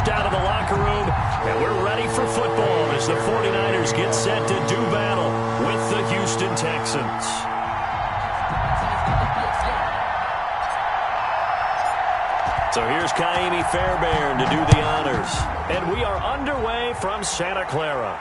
dispersed out of the locker room, and we're ready for football as the 49ers get set to do battle with the Houston Texans. So here's Kaimi Fairbairn to do the honors. And we are underway from Santa Clara.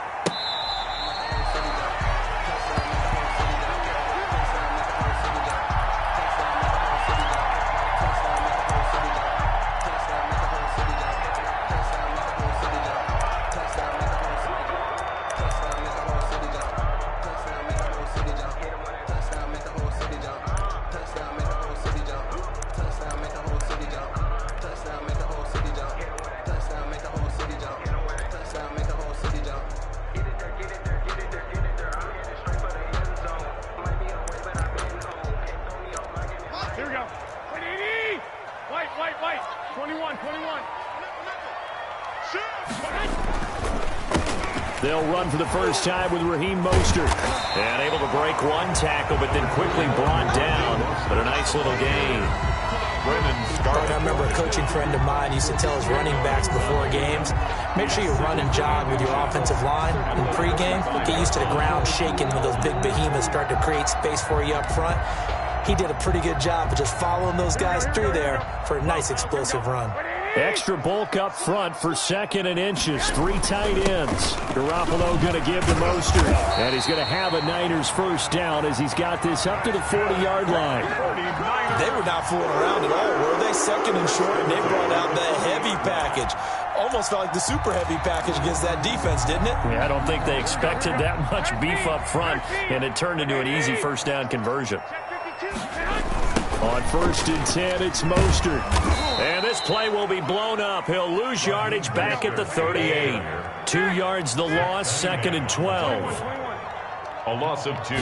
They'll run for the first time with Raheem Mostert. And able to break one tackle, but then quickly brought down. But a nice little gain. I remember a coaching friend of mine used to tell his running backs before games, make sure you run and jog with your offensive line in pregame. Get used to the ground shaking when those big behemoths start to create space for you up front. He did a pretty good job of just following those guys through there for a nice explosive run. Extra bulk up front for 2nd and inches. 3 tight ends. Garoppolo going to give to Mostert. And he's going to have a Niners first down as he's got this up to the 40-yard line. They were not fooling around at all, were they? 2nd and short, and they brought out the heavy package. Almost felt like the super heavy package against that defense, didn't it? Yeah, I don't think they expected that much beef up front, and it turned into an easy first down conversion. On 1st and 10, it's Mostert. And this play will be blown up. He'll lose yardage back at the 38. 2 yards the loss, 2nd and 12. A loss of 2.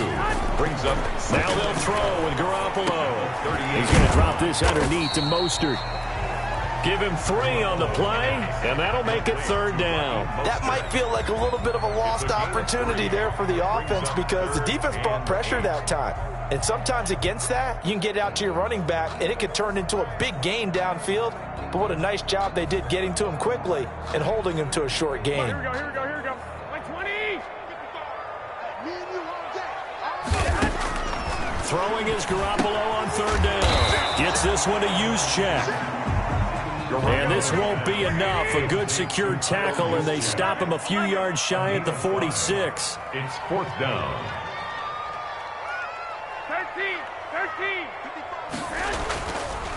Brings up. Now they'll throw with Garoppolo. He's going to drop this underneath to Mostert. Give him 3 on the play, and that'll make it 3rd down. That might feel like a little bit of a lost opportunity there for the offense because the defense brought pressure that time. And sometimes against that, you can get out to your running back, and it could turn into a big gain downfield. But what a nice job they did getting to him quickly and holding him to a short gain. Here we go. Like 20. Throwing is Garoppolo on 3rd down. Gets this one to Juszczyk. And this won't be enough. A good secure tackle, and they stop him a few yards shy at the 46. It's 4th down. 13.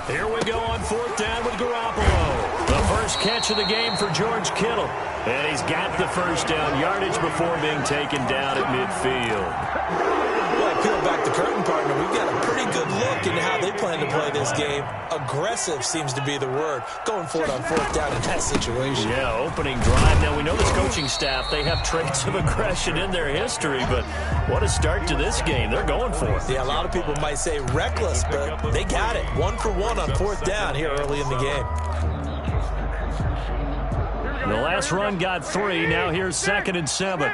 Here we go on 4th down with Garoppolo. The first catch of the game for George Kittle. And he's got the first down yardage before being taken down at midfield. Well, peel back the curtain, partner. We've got a pretty good look into how they plan to play this game. Aggressive seems to be the word. Going for it on 4th down in that situation. Yeah, opening drive. Now, we know this coaching staff, they have traits of aggression in their history, but what a start to this game. They're going for it. Yeah, a lot of people might say reckless, but they got it. 1 for 1 on 4th down here early in the game. The last run got 3. Now here's 2nd and 7.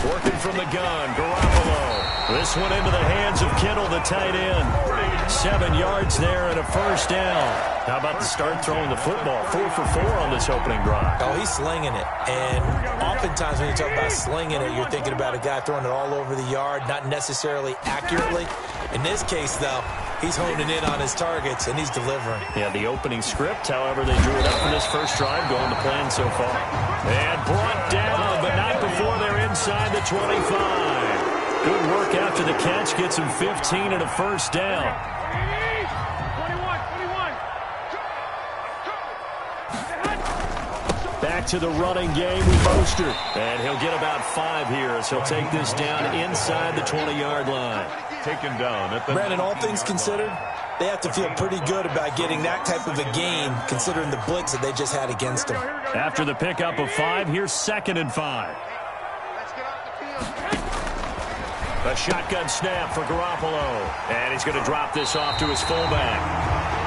Working from the gun, Garoppolo. This one into the hands of Kittle, the tight end. 7 yards there and a first down. How about the start throwing the football? 4 for 4 on this opening drive. Oh, he's slinging it. And oftentimes when you talk about slinging it, you're thinking about a guy throwing it all over the yard, not necessarily accurately. In this case, though, he's honing in on his targets, and he's delivering. Yeah, the opening script, however, they drew it up for this first drive, going to plan so far. And brought down, but not before they're inside the 25. Good work after the catch, gets him 15 and a first down. 21. Back to the running game with Mostert. And he'll get about 5 here as he'll take this down inside the 20-yard line. Taken down at the... Brandon, all things considered, they have to feel pretty good about getting that type of a gain considering the blitz that they just had against them. After the pickup of 5, here's 2nd and 5. A shotgun snap for Garoppolo. And he's going to drop this off to his fullback.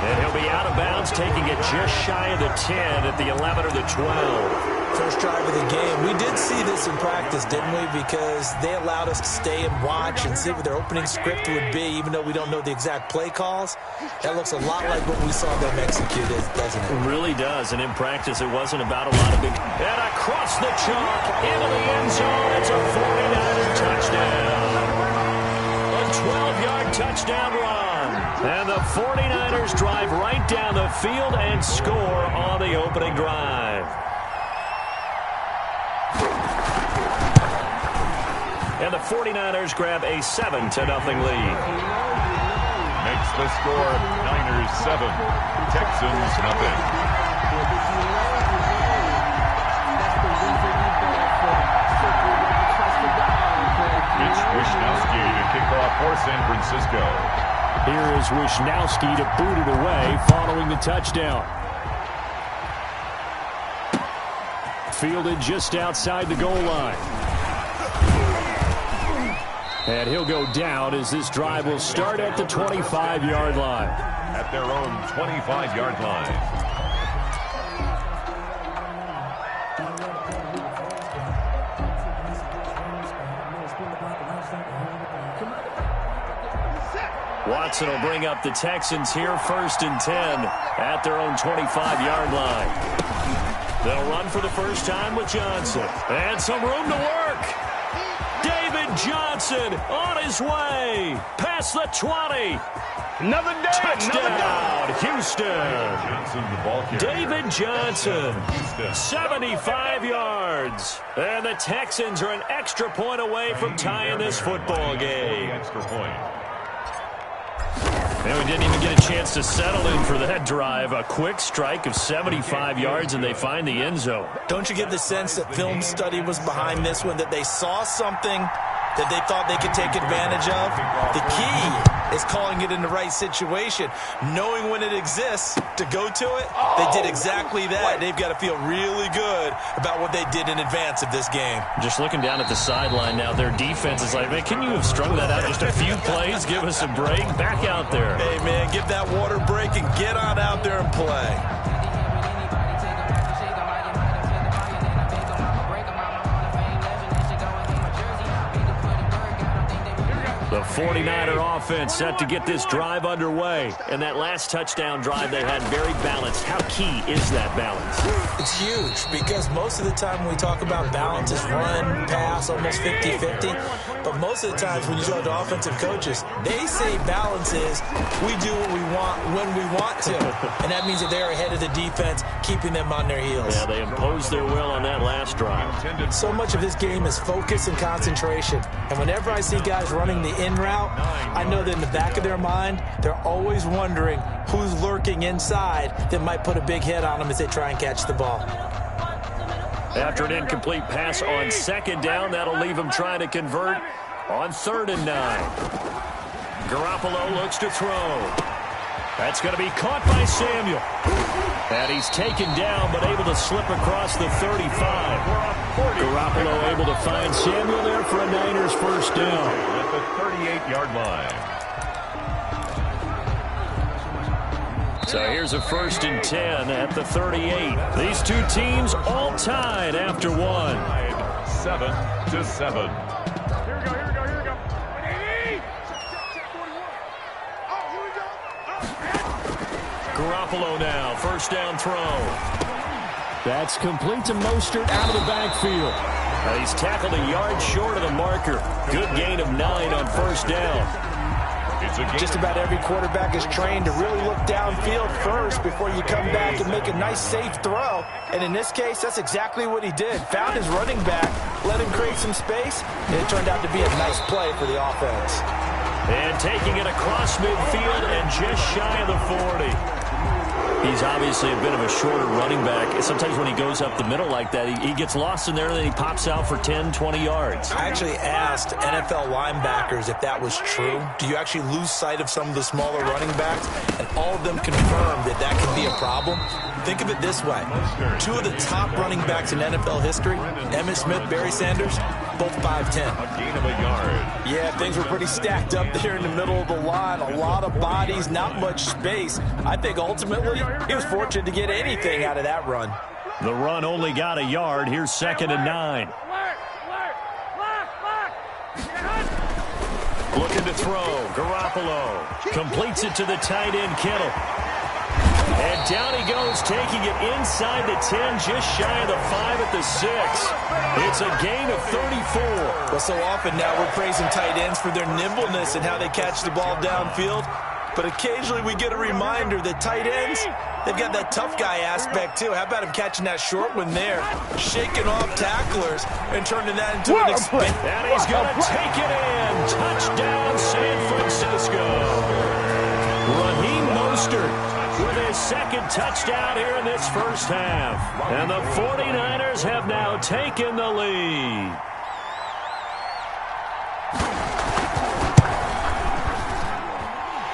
And he'll be out of bounds, taking it just shy of the 10 at the 11 or the 12. First drive of the game. We did see this in practice, didn't we? Because they allowed us to stay and watch and see what their opening script would be, even though we don't know the exact play calls. That looks a lot like what we saw them execute, doesn't it? It really does. And in practice, it wasn't about a lot of big... And across the chalk, into the end zone. It's a 49er touchdown. A 12-yard touchdown run. And the 49ers drive right down the field and score on the opening drive. And the 49ers grab a 7-0 lead. Makes the score Niners 7, Texans nothing. It's Wishnowsky to kick off for San Francisco. Here is Wishnowsky to boot it away following the touchdown. Fielded just outside the goal line. And he'll go down as this drive will start at the 25-yard line. At their own 25-yard line. Watson will bring up the Texans here, 1st and 10 at their own 25-yard line. They'll run for the first time with Johnson. And some room to work. David Johnson on his way. Past the 20. Another day. Touchdown, Houston. Johnson, the ball carrier. David Johnson, 75 yards. And the Texans are an extra point away from tying this football game. Extra point. And we didn't even get a chance to settle in for that drive. A quick strike of 75 yards, and they find the end zone. Don't you get the sense that film study was behind this one, that they saw something that they thought they could take advantage of? The key is calling it in the right situation, knowing when it exists to go to it. They did exactly that. They've got to feel really good about what they did in advance of this game. Just looking down at the sideline now, their defense is like, man, can you have strung that out just a few plays? Give us a break. Back out there. Hey, man, give that water break and get on out there and play. The 49er offense set to get this drive underway. And that last touchdown drive they had very balanced. How key is that balance? It's huge because most of the time when we talk about balance is run, pass, almost 50-50. But most of the times when you talk to offensive coaches, they say balance is we do what we want when we want to. And that means that they're ahead of the defense, keeping them on their heels. Yeah, they imposed their will on that last drive. So much of this game is focus and concentration. And whenever I see guys running the in route, I know that in the back of their mind, they're always wondering who's lurking inside that might put a big hit on them as they try and catch the ball. After an incomplete pass on 2nd down, that'll leave him trying to convert on 3rd and 9. Garoppolo looks to throw. That's going to be caught by Samuel. And he's taken down, but able to slip across the 35. Garoppolo able to find Samuel there for a Niners first down. At the 38-yard line. So here's a 1st and 10 at the 38. These two teams all tied after one. 7-7. Here we go. Garoppolo now, 1st down throw. That's complete to Mostert out of the backfield. He's tackled a yard short of the marker. Good gain of 9 on 1st down. Just about every quarterback is trained to really look downfield first before you come back and make a nice, safe throw. And in this case, that's exactly what he did. Found his running back, let him create some space, and it turned out to be a nice play for the offense. And taking it across midfield and just shy of the 40. He's obviously a bit of a shorter running back. Sometimes when he goes up the middle like that, he gets lost in there, and then he pops out for 10, 20 yards. I actually asked NFL linebackers if that was true. Do you actually lose sight of some of the smaller running backs? And all of them confirmed that that can be a problem. Think of it this way. 2 of the top running backs in NFL history, Emmitt Smith, Barry Sanders, both 5'10". A gain of a yard. Yeah, things were pretty stacked up there in the middle of the line. A lot of bodies, not much space. I think ultimately he was fortunate to get anything out of that run. The run only got a yard. Here's 2nd and 9. Looking to throw. Garoppolo completes it to the tight end, Kittle. And down he goes, taking it inside the 10, just shy of the 5 at the 6. It's a gain of 34. Well, so often now we're praising tight ends for their nimbleness and how they catch the ball downfield. But occasionally we get a reminder that tight ends, they've got that tough guy aspect too. How about him catching that short one there, shaking off tacklers and turning that into an expensive. And he's going to take it in. Touchdown, San Francisco. Raheem Mostert with his 2nd touchdown here in this first half. And the 49ers have now taken the lead.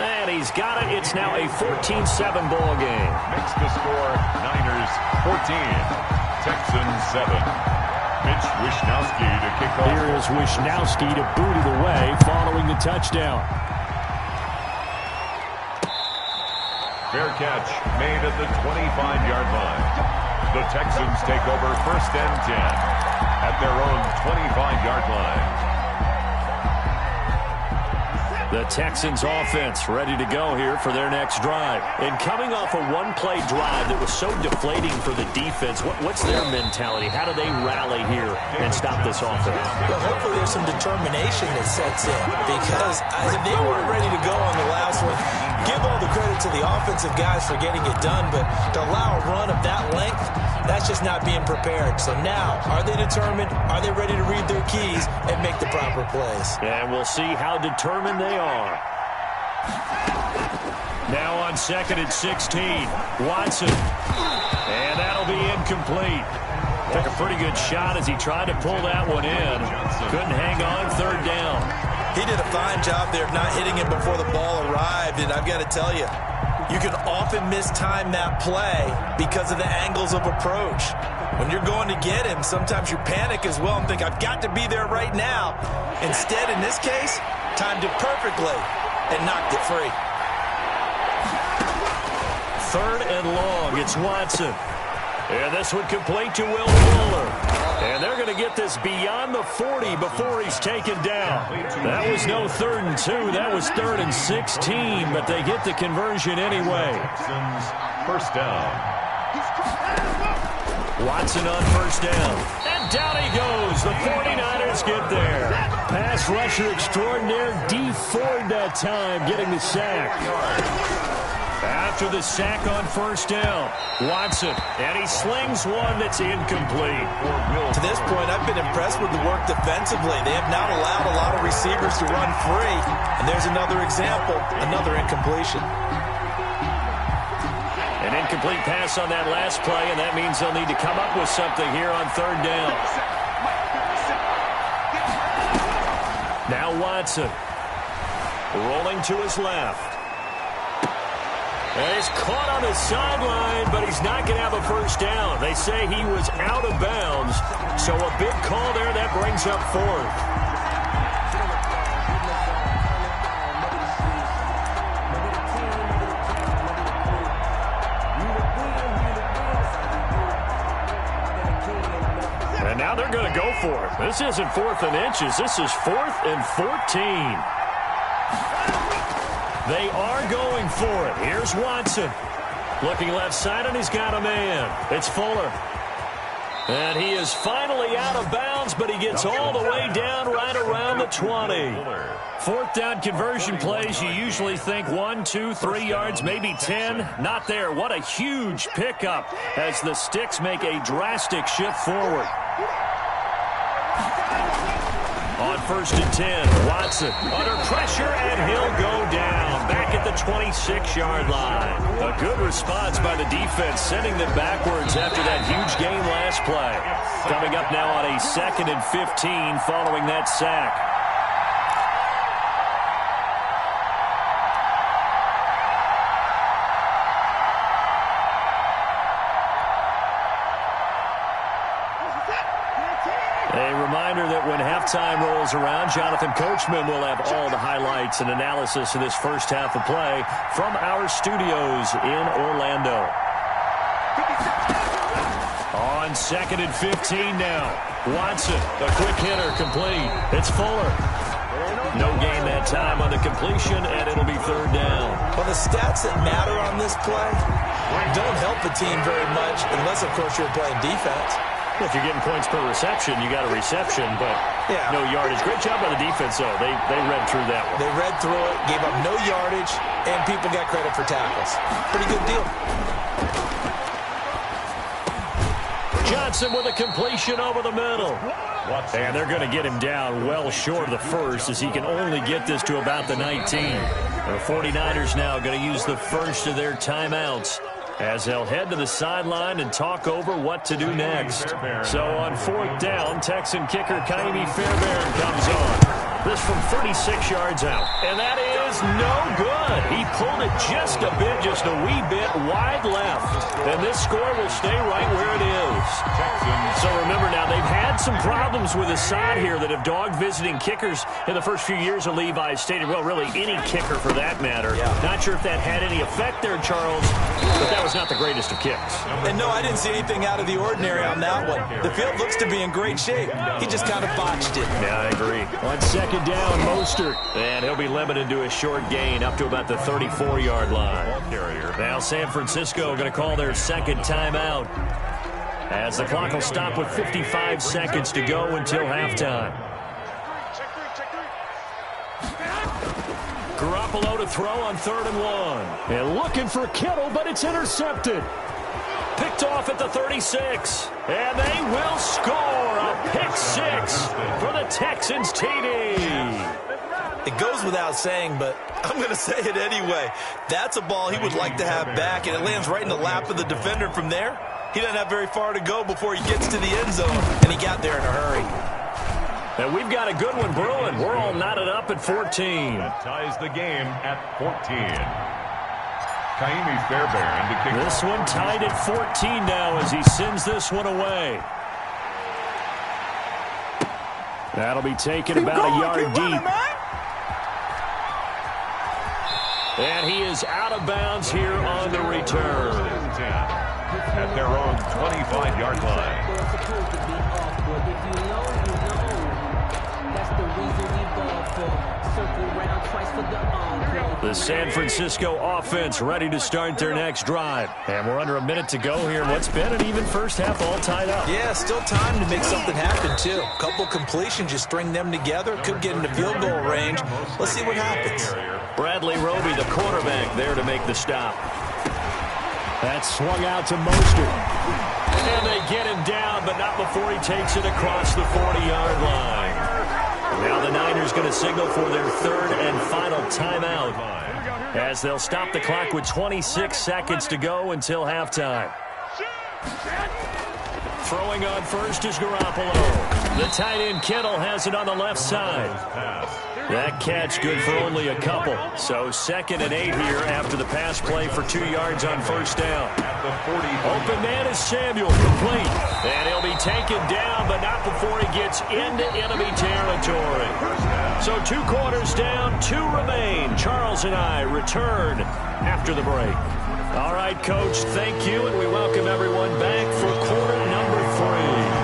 And he's got it. It's now a 14-7 ball game. Makes the score Niners 14, Texans 7. Mitch Wishnowsky to kick off. Here is Wishnowsky to boot it away following the touchdown. Fair catch made at the 25-yard line. The Texans take over 1st and 10 at their own 25-yard line. The Texans offense ready to go here for their next drive. And coming off a one-play drive that was so deflating for the defense, what's their mentality? How do they rally here and stop this offense? Well, hopefully there's some determination that sets in, because if they weren't ready to go on the last one, give all the credit to the offensive guys for getting it done, but to allow a run of that length, that's just not being prepared. So now, are they determined? Are they ready to read their keys and make the proper plays? And we'll see how determined they are. Now on 2nd and 16, Watson. And that'll be incomplete. Took a pretty good shot as he tried to pull that one in. Couldn't hang on, 3rd down. He did a fine job there of not hitting it before the ball arrived, and I've got to tell you, you can often mistime that play because of the angles of approach. When you're going to get him, sometimes you panic as well and think, I've got to be there right now. Instead, in this case, timed it perfectly and knocked it free. 3rd and long, it's Watson. And this one complete to Will Fuller. And they're going to get this beyond the 40 before he's taken down. That was no 3rd and 2. That was 3rd and 16, but they get the conversion anyway. Texans 1st down. Watson on 1st down. And down he goes. The 49ers get there. Pass rusher extraordinaire, D Ford that time, getting the sack. After the sack on 1st down, Watson, and he slings one that's incomplete. To this point, I've been impressed with the work defensively. They have not allowed a lot of receivers to run free. And there's another example, another incompletion. An incomplete pass on that last play, and that means they'll need to come up with something here on 3rd down. Now Watson, rolling to his left. And he's caught on the sideline, but he's not going to have a 1st down. They say he was out of bounds, so a big call there that brings up 4th. And now they're going to go for it. This isn't 4th and inches. This is 4th and 14. They are going for it. Here's Watson. Looking left side, and he's got a man. It's Fuller. And he is finally out of bounds, but he gets all the way down right around the 20. 4th down conversion plays, you usually think 1, 2, 3 yards, maybe 10. Not there. What a huge pickup as the Sticks make a drastic shift forward. On 1st and 10, Watson under pressure, and he'll go down back at the 26-yard line. A good response by the defense, sending them backwards after that huge gain last play. Coming up now on a 2nd and 15 following that sack. A reminder that when halftime rolls around, Jonathan Coachman will have all the highlights and analysis of this first half of play from our studios in Orlando. On 2nd and 15 now. Watson, a quick hitter, complete. It's Fuller. No gain that time on the completion, and it'll be 3rd down. Well, the stats that matter on this play don't help the team very much, unless, of course, you're playing defense. If you're getting points per reception, you got a reception, but no yardage. Great job by the defense, though. They read through that one. They read through it, gave up no yardage, and people got credit for tackles. Pretty good deal. Johnson with a completion over the middle. And they're going to get him down well short of the first, as he can only get this to about the 19. The 49ers now going to use the first of their timeouts, as they'll head to the sideline and talk over what to do next. So on 4th down, Texan kicker Kaimi Fairbairn comes on. This from 36 yards out. And that is no good. He pulled it just a bit, just a wee bit wide left. And this score will stay right where it is. So remember now, they've had some problems with Assad here that have dogged visiting kickers in the first few years of Levi's Stadium. Well, really any kicker for that matter. Not sure if that had any effect there, Charles, but that was not the greatest of kicks. And no, I didn't see anything out of the ordinary on that one. The field looks to be in great shape. He just kind of botched it. Yeah, I agree. On 2nd down, Mostert. And he'll be limited to a short gain up to about the 34-yard line. Now San Francisco going to call their 2nd timeout, as the clock will stop with 55 seconds to go until halftime. Garoppolo to throw on 3rd and 1. And looking for Kittle, but it's intercepted. Picked off at the 36. And they will score a pick 6 for the Texans TD. It goes without saying, but I'm going to say it anyway. That's a ball he would like to have back, and it lands right in the lap of the defender from there. He doesn't have very far to go before he gets to the end zone, and he got there in a hurry. And we've got a good one brewing. We're all knotted up at 14. That ties the game at 14. Kaimi Fairbairn to kick. This one tied at 14 now as he sends this one away. That'll be taken about a yard deep. And he is out of bounds here on the return. At their own 25-yard line. The San Francisco offense ready to start their next drive. And we're under a minute to go here. What's been an even first half, all tied up. Yeah, still time to make something happen, too. A couple completions, you string them together. Could get into field goal range. Let's see what happens. Bradley Roby, the quarterback, there to make the stop. That's swung out to Mostert. And they get him down, but not before he takes it across the 40-yard line. Now the Niners going to signal for their 3rd and final timeout, as they'll stop the clock with 26 seconds to go until halftime. Throwing on first is Garoppolo. The tight end Kittle has it on the left side. That catch good for only a couple. So 2nd and 8 here after the pass play for 2 yards on 1st down. Open man is Samuel, complete. And he'll be taken down, but not before he gets into enemy territory. So 2 quarters down, 2 remain. Charles and I return after the break. All right, Coach, thank you, and we welcome everyone back for quarter number 3.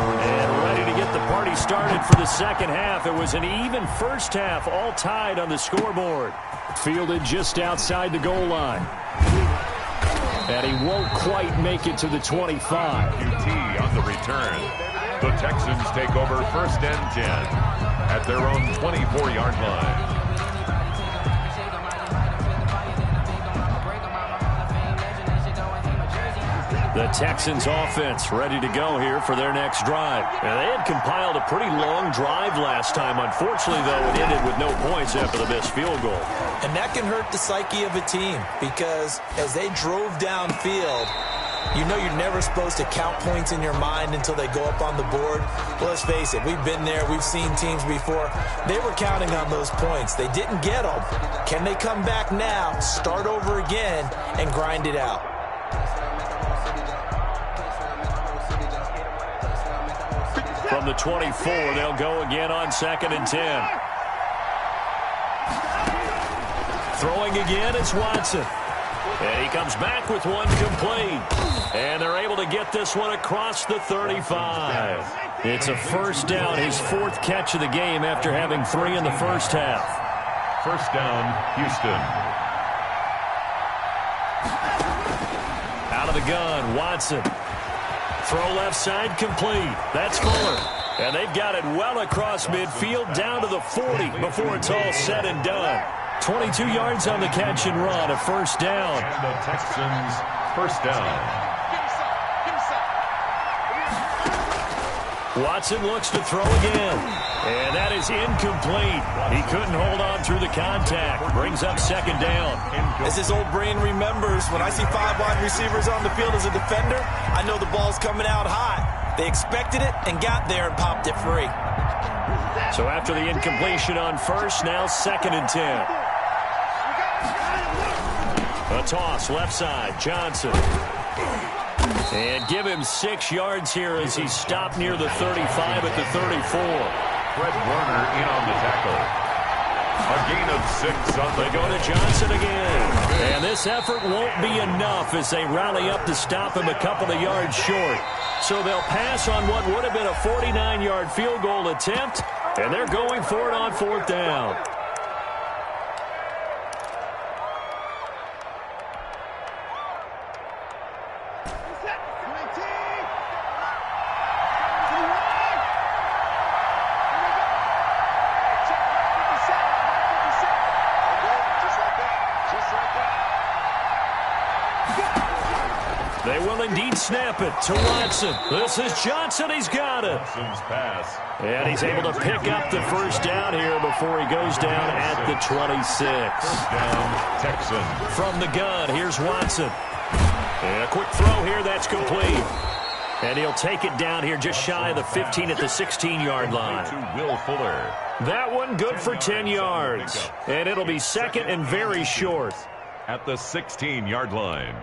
The party started for the 2nd half. It was an even first half, all tied on the scoreboard. Fielded just outside the goal line. And he won't quite make it to the 25. UT on the return. The Texans take over 1st and 10 at their own 24-yard line. The Texans offense ready to go here for their next drive. Now, they had compiled a pretty long drive last time. Unfortunately, though, it ended with no points after the missed field goal. And that can hurt the psyche of a team, because as they drove downfield, you know you're never supposed to count points in your mind until they go up on the board. Well, let's face it, we've been there. We've seen teams before. They were counting on those points. They didn't get them. Can they come back now, start over again, and grind it out? From the 24, they'll go again on 2nd and 10. Throwing again, it's Watson. And he comes back with one complete. And they're able to get this one across the 35. It's a first down, his fourth catch of the game after having 3 in the first half. First down, Houston. Out of the gun, Watson. Throw left side complete. That's Fuller. And they've got it well across midfield down to the 40 before it's all said and done. 22 yards on the catch and run, a first down. And the Texans, first down. Watson looks to throw again. And that is incomplete. He couldn't hold on through the contact. Brings up second down. As his old brain remembers, when I see 5 wide receivers on the field as a defender, I know the ball's coming out high. They expected it and got there and popped it free. So after the incompletion on first, now second and 10. A toss, left side, Johnson. And give him 6 yards here as he stopped near the 35 at the 34. Fred Warner in on the tackle. A gain of 6 on the They go to Johnson again. And this effort won't be enough as they rally up to stop him a couple of yards short. So they'll pass on what would have been a 49-yard field goal attempt, and they're going for it on fourth down. They will indeed snap it to Watson. This is Johnson. He's got it. Johnson's pass. And he's able to pick up the first down here before he goes down at the 26. First down, Texans. From the gun, here's Watson. And a quick throw here, that's complete. And he'll take it down here just shy of the 15 at the 16-yard line. To Will Fuller. That one good for 10 yards. And it'll be second and very short. At the 16-yard line.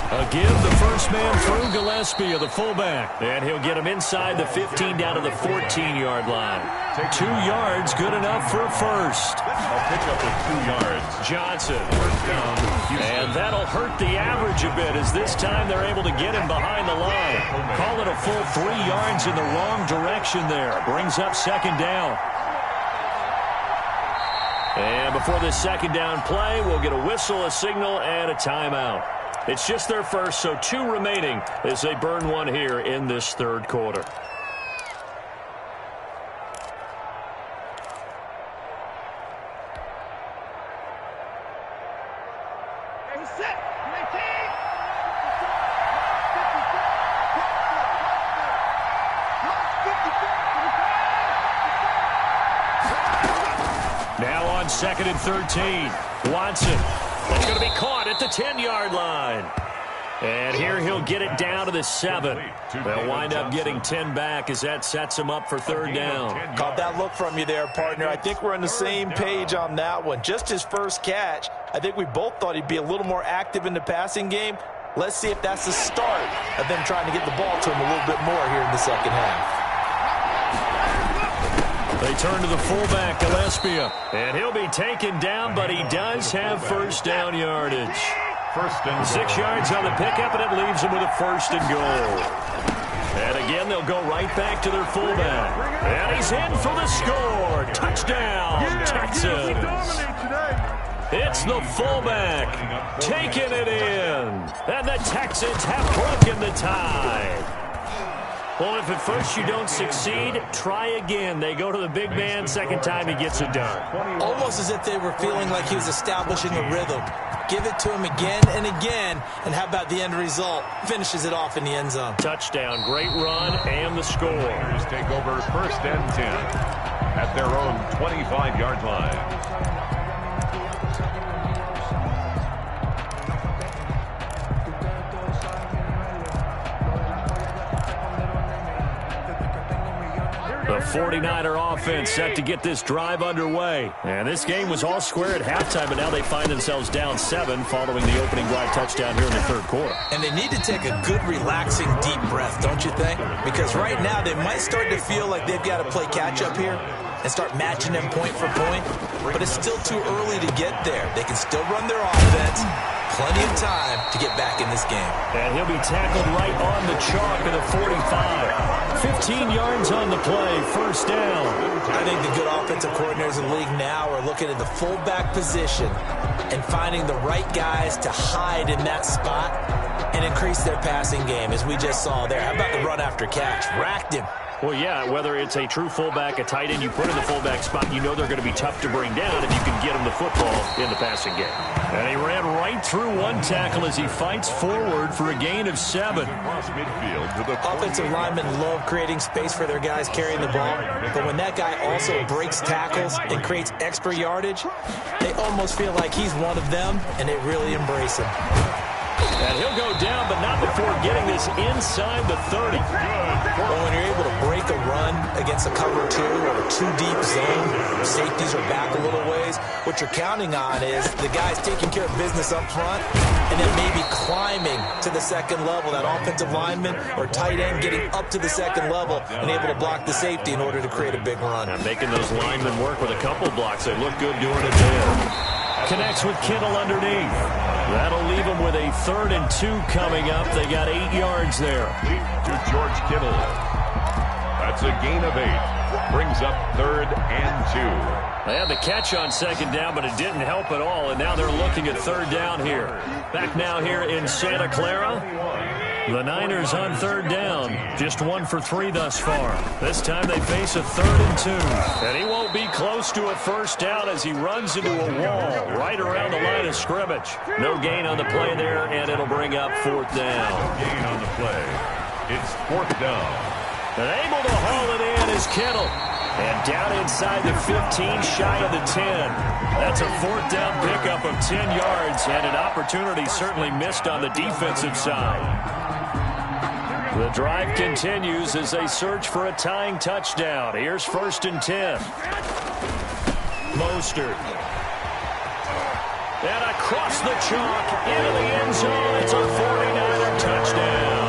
A give the first man through Gillespie of the fullback. And he'll get him inside the 15 down to the 14-yard line. 2 yards, good enough for a first. A pickup of 2 yards. Johnson. First down, Houston. And that'll hurt the average a bit as this time they're able to get him behind the line. Call it a full 3 yards in the wrong direction there. Brings up second down. And before this second down play, we'll get a whistle, a signal, and a timeout. It's just their first, so 2 remaining as they burn one here in this third quarter. Now on second and 13, Watson. That's going to be caught at the 10-yard line. And here he'll get it down to the 7. They'll wind up getting 10 back as that sets him up for third down. Caught that look from you there, partner. I think we're on the same page on that one. Just his first catch. I think we both thought he'd be a little more active in the passing game. Let's see if that's the start of them trying to get the ball to him a little bit more here in the second half. They turn to the fullback, Gillespie, and he'll be taken down, but he does have first down yardage. First and 6 yards on the pickup, and it leaves them with a first and goal. And again, they'll go right back to their fullback. And he's in for the score. Touchdown, Texans. It's the fullback taking it in. And the Texans have broken the tie. Well, if at first you don't succeed, try again. They go to the big man. Second time he gets it done. Almost as if they were feeling like he was establishing a rhythm. Give it to him again and again. And how about the end result? Finishes it off in the end zone. Touchdown, great run, and the score. Raiders take over first and 10 at their own 25-yard line. The 49er offense set to get this drive underway. And this game was all square at halftime, but now they find themselves down 7 following the opening drive touchdown here in the third quarter. And they need to take a good, relaxing, deep breath, don't you think? Because right now they might start to feel like they've got to play catch-up here and start matching them point for point. But it's still too early to get there. They can still run their offense. Plenty of time to get back in this game. And he'll be tackled right on the chalk at the 45. 15 yards on the play, first down. I think the good offensive coordinators in the league now are looking at the fullback position and finding the right guys to hide in that spot and increase their passing game, as we just saw there. How about the run after catch? Racked him. Well, yeah, whether it's a true fullback, a tight end you put in the fullback spot, you know they're going to be tough to bring down if you can get them the football in the passing game. And he ran right through one tackle as he fights forward for a gain of 7. Offensive linemen love creating space for their guys carrying the ball, but when that guy also breaks tackles and creates extra yardage, they almost feel like he's one of them, and they really embrace him. And he'll go down, but not before getting this inside the 30. Well, when you're able to break a run against a cover 2 or a 2-deep zone, safeties are back a little ways, what you're counting on is the guys taking care of business up front and then maybe climbing to the second level, that offensive lineman or tight end getting up to the second level and able to block the safety in order to create a big run. And making those linemen work with a couple blocks. They look good doing it there. Connects with Kittle underneath. That'll leave them with a 3rd and 2 coming up. They got 8 yards there. To George Kittle. That's a gain of 8. Brings up 3rd and 2. They had the catch on 2nd down, but it didn't help at all. And now they're looking at 3rd down here. Back now here in Santa Clara. The Niners on 3rd down. Just 1 for 3 thus far. This time they face a 3rd and 2. And he won't be close to a first down as he runs into a wall right around the line of scrimmage. No gain on the play there, and it'll bring up 4th down. Gain on the play. It's 4th down. And able to haul it in is Kittle. And down inside the 15, shy of the 10. That's a 4th down pickup of 10 yards, and an opportunity certainly missed on the defensive side. The drive continues as they search for a tying touchdown. Here's 1st and 10. Mostert. And across the chalk into the end zone. It's a 49er touchdown.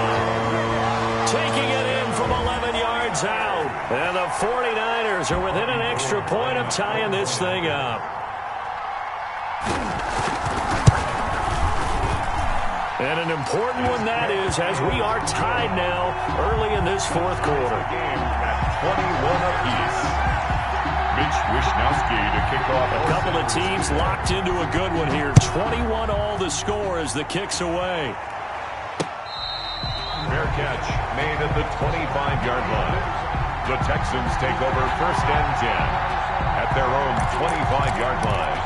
Taking it in from 11 yards out. And the 49ers are within an extra point of tying this thing up. And an important one that is, as we are tied now early in this 4th quarter. Game at 21 apiece. Mitch Wishnowsky to kick off. A couple of teams locked into a good one here. 21 all the score as the kick's away. Fair catch made at the 25-yard line. The Texans take over 1st and 10 at their own 25-yard line.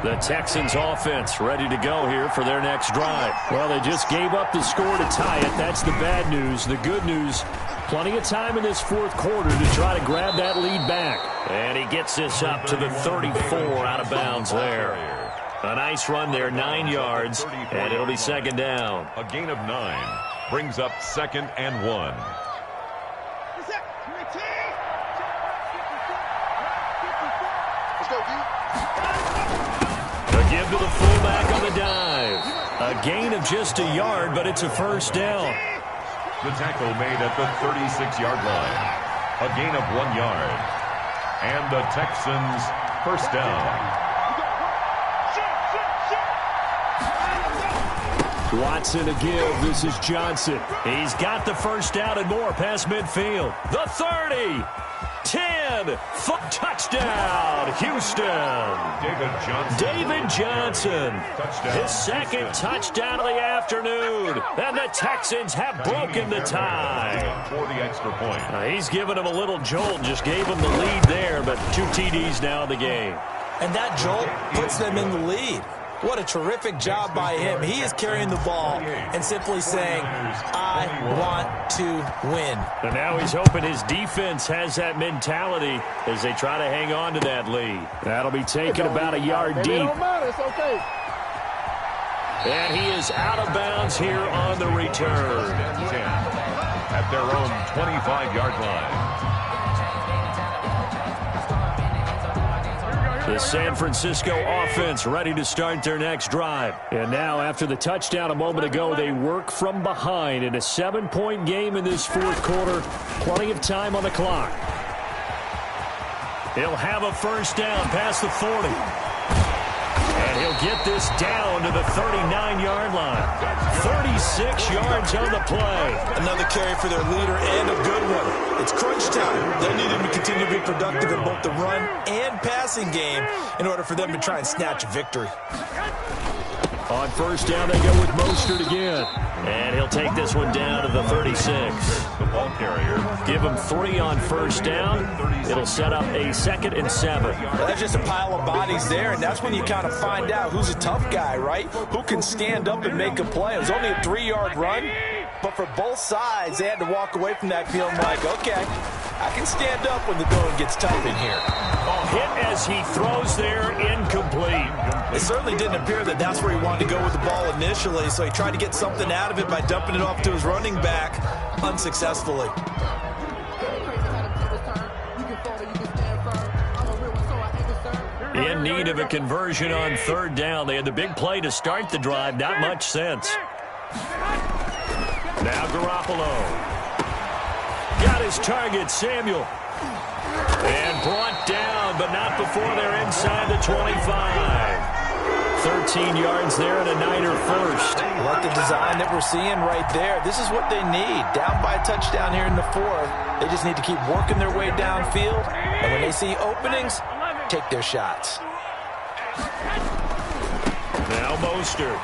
The Texans offense ready to go here for their next drive. Well, they just gave up the score to tie it. That's the bad news. The good news, plenty of time in this 4th quarter to try to grab that lead back. And he gets this up to the 34 out of bounds there. A nice run there, 9 yards, and it'll be 2nd down. A gain of 9 brings up 2nd and 1. Give to the fullback on the dive. A gain of just a yard, but it's a first down. The tackle made at the 36-yard line. A gain of 1 yard. And the Texans first down. Watson to give. This is Johnson. He's got the first down and more past midfield. The 30. 10. Touchdown, Houston. David Johnson. Touchdown. His 2nd touchdown of the afternoon. And the Texans have broken the tie. For the extra point. He's given him a little jolt. Just gave him the lead there, but 2 TDs now in the game. And that jolt puts them in the lead. What a terrific job by him. He is carrying the ball and simply saying, I want to win. And now he's hoping his defense has that mentality as they try to hang on to that lead. That'll be taken about a yard deep. It don't matter. It's okay. And he is out of bounds here on the return. 10 at their own 25-yard line. The San Francisco offense ready to start their next drive. And now, after the touchdown a moment ago, they work from behind in a 7-point game in this fourth quarter. Plenty of time on the clock. He'll have a first down past the 40. And he'll get this down to the 39-yard line. 36 yards on the play. Another carry for their leader and a good one. It's crunch time. They'll need him to continue to be productive in both the run and passing game in order for them to try and snatch a victory. On first down, they go with Mostert again. And he'll take this one down to the 36. The ball carrier. Give him 3 on first down. It'll set up a 2nd and 7. Well, that's just a pile of bodies there, and that's when you kind of find out who's a tough guy, right? Who can stand up and make a play. It was only a 3-yard run, but for both sides, they had to walk away from that feeling like, okay, I can stand up when the going gets tough in here. Hit as he throws there, incomplete. It certainly didn't appear that that's where he wanted to go with the ball initially, so he tried to get something out of it by dumping it off to his running back unsuccessfully. In need of a conversion on third down. They had the big play to start the drive. Not much sense. Now Garoppolo. Got his target, Samuel. And brought down, but not before they're inside the 25. 13 yards there and a Niner first. I like the design that we're seeing right there. This is what they need. Down by a touchdown here in the fourth. They just need to keep working their way downfield. And when they see openings, take their shots. Now Mostert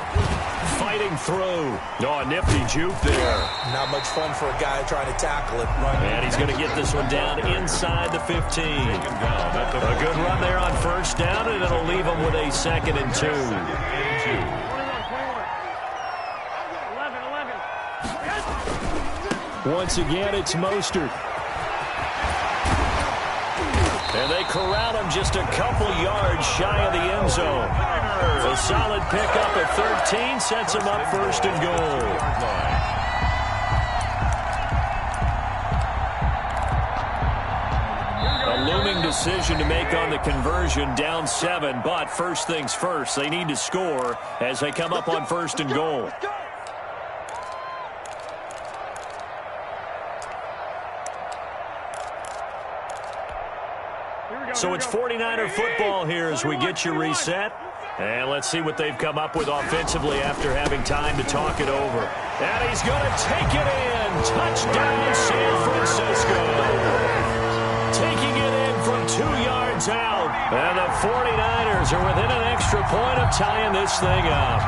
fighting through. Oh, a nifty juke there. Not much fun for a guy trying to tackle it. And he's going to get this one down inside the 15. A good run there on first down, and it'll leave him with a 2nd and 2. Once again, it's Mostert. And they corral him just a couple yards shy of the end zone. A solid pickup at 13 sets him up 1st and goal. A looming decision to make on the conversion, down 7, but first things first, they need to score as they come up on 1st and goal. So it's 49er football here as we get you reset. And let's see what they've come up with offensively after having time to talk it over. And he's going to take it in. Touchdown, San Francisco. Taking it in from 2 yards out. And the 49ers are within an extra point of tying this thing up.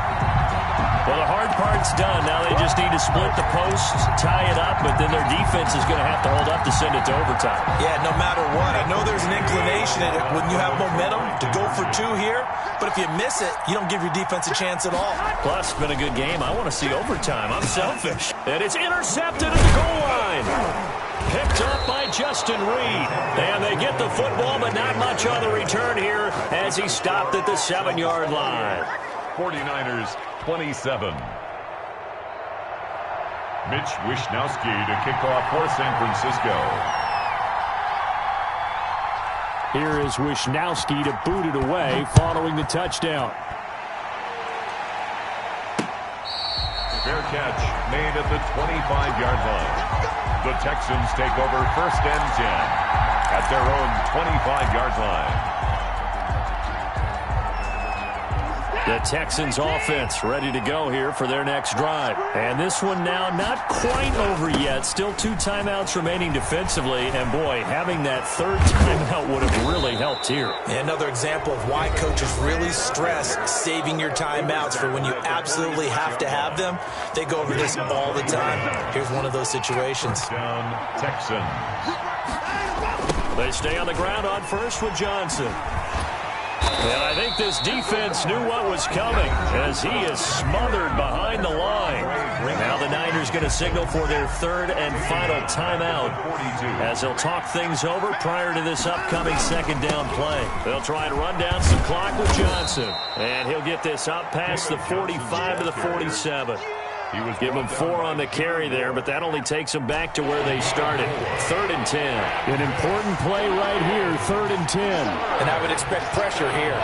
Well, the hard part's done. Now they just need to split the posts, tie it up, but then their defense is going to have to hold up to send it to overtime. Yeah, no matter what. I know there's an inclination in it when you have momentum to go for 2 here, but if you miss it, you don't give your defense a chance at all. Plus, it's been a good game. I want to see overtime. I'm selfish. And it's intercepted at the goal line. Picked up by Justin Reed. And they get the football, but not much on the return here as he stopped at the 7-yard line. 49ers 27. Mitch Wishnowsky to kick off for San Francisco. Here is Wishnowsky to boot it away following the touchdown. Fair catch made at the 25-yard line. The Texans take over 1st and 10 at their own 25-yard line. The Texans offense ready to go here for their next drive. And this one now not quite over yet. Still 2 timeouts remaining defensively. And boy, having that 3rd timeout would have really helped here. Another example of why coaches really stress saving your timeouts for when you absolutely have to have them. They go over this all the time. Here's one of those situations. Down Texans. They stay on the ground on first with Johnson. And I think this defense knew what was coming as he is smothered behind the line. Now the Niners Niners going to signal for their third and final timeout as they'll talk things over prior to this upcoming second down play. They'll try and run down some clock with Johnson. And he'll get this up past the 45 to the 47. Give him 4 on the carry there, but that only takes them back to where they started. 3rd and 10. An important play right here, 3rd and 10. And I would expect pressure here.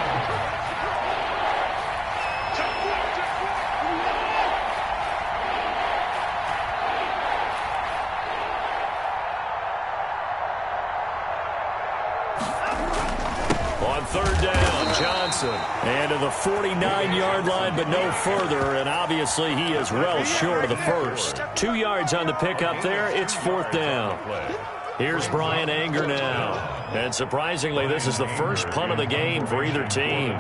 On 3rd down, Johnson. And to the 49-yard line, but no further. And obviously, he is well short of the first. 2 yards on the pickup there. It's 4th down. Here's Brian Anger now. And surprisingly, this is the first punt of the game for either team.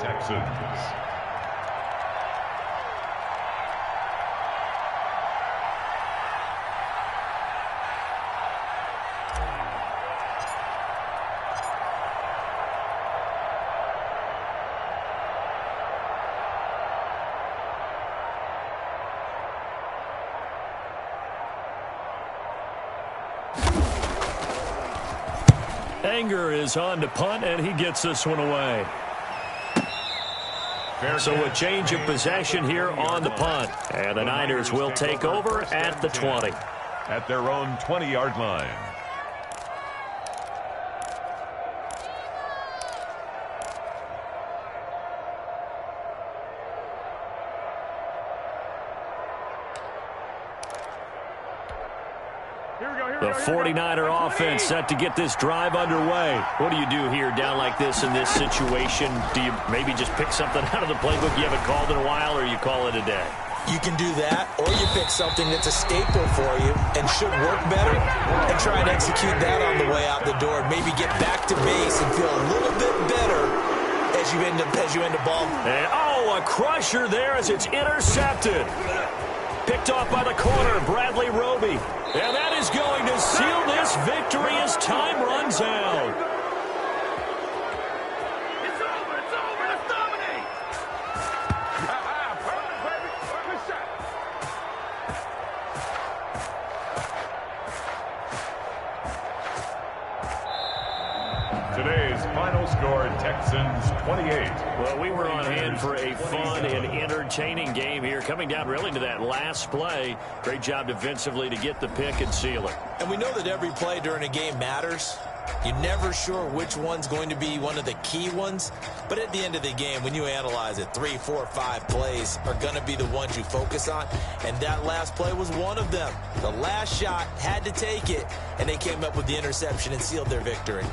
Anger is on to punt, and he gets this one away. So a change of possession here on the punt. And the Niners will take over at the 20. At their own 20-yard line. The 49er offense set to get this drive underway. What do you do here down like this in this situation? Do you maybe just pick something out of the playbook you haven't called in a while, or you call it a day? You can do that, or you pick something that's a staple for you and should work better and try and execute that on the way out the door. Maybe get back to base and feel a little bit better as you end the ball. And, a crusher there as it's intercepted. Picked off by the corner, Bradley Roby. And that is going to seal this victory as time runs out. It's over. Let's dominate. Perfect, baby. Good shot. Today's final score, Texans 28. Well, we were on hand for a fun and entertaining game here, coming down really to that last play. Great job defensively to get the pick and seal it. And we know that every play during a game matters. You're never sure which one's going to be one of the key ones. But at the end of the game, when you analyze it, 3, 4, 5 plays are going to be the ones you focus on. And that last play was one of them. The last shot had to take it, and they came up with the interception and sealed their victory.